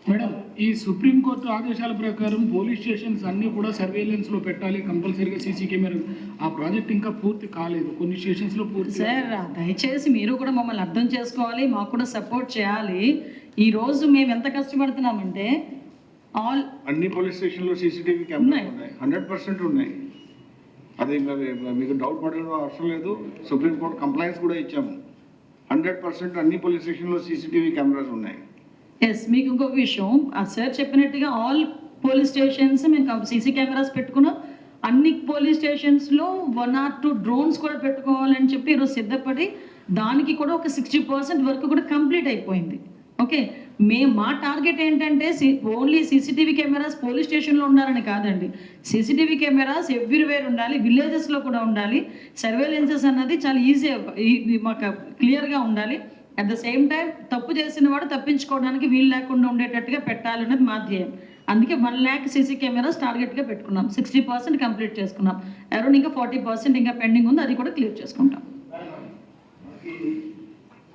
Madam, ఈ supreme court ఆదేశాల ప్రకారం పోలీస్ స్టేషన్స్ అన్నీ కూడా సర్వేలెన్స్లో పెట్టాలి కంపల్సరీగా సీసీ కెమెరా. ఆ ప్రాజెక్ట్ ఇంకా పూర్తి కాలేదు, కొన్ని స్టేషన్స్లో పూర్తి. సార్ దయచేసి మీరు కూడా మమ్మల్ని అర్థం చేసుకోవాలి, మాకు కూడా సపోర్ట్ చేయాలి. ఈరోజు మేము ఎంత కష్టపడుతున్నామంటే అన్ని పోలీస్ స్టేషన్లో సీసీటీవీ కెమెరా ఉన్నాయి, 100% ఉన్నాయి. అది మీకు డౌట్ పడడం అవసరం లేదు. సుప్రీంకోర్టు కంప్లైంట్స్ కూడా ఇచ్చాము. 100% అన్ని పోలీస్ స్టేషన్లో సీసీటీవీ కెమెరాస్ ఉన్నాయి. ఎస్, మీకు ఇంకొక విషయం, ఆ సార్ చెప్పినట్టుగా ఆల్ పోలీస్ స్టేషన్స్ మేము సీసీ కెమెరాస్ పెట్టుకున్నాం. అన్ని పోలీస్ స్టేషన్స్లో 1 or 2 డ్రోన్స్ కూడా పెట్టుకోవాలని చెప్పి ఈరోజు సిద్ధపడి దానికి కూడా ఒక 60% వరకు కూడా కంప్లీట్ అయిపోయింది. ఓకే, మా టార్గెట్ ఏంటంటే ఓన్లీ సీసీటీవీ కెమెరాస్ పోలీస్ స్టేషన్లో ఉండాలని కాదండి, సీసీటీవీ కెమెరాస్ ఎవ్రీవేర్ ఉండాలి, విలేజెస్లో కూడా ఉండాలి. సర్వేలెన్సెస్ అన్నది చాలా ఈజీ మాకు క్లియర్గా ఉండాలి. అట్ ద సేమ్ టైం తప్పు చేసిన వాడు తప్పించుకోవడానికి వీలు లేకుండా ఉండేటట్టుగా పెట్టాలన్నది మా ధ్యేయం. అందుకే 1 lakh సీసీ కెమెరాస్ టార్గెట్గా పెట్టుకున్నాం. 60% కంప్లీట్ చేసుకున్నాం. అరౌండ్ ఇంకా 40% ఇంకా పెండింగ్ ఉంది, అది కూడా క్లియర్ చేసుకుంటాం.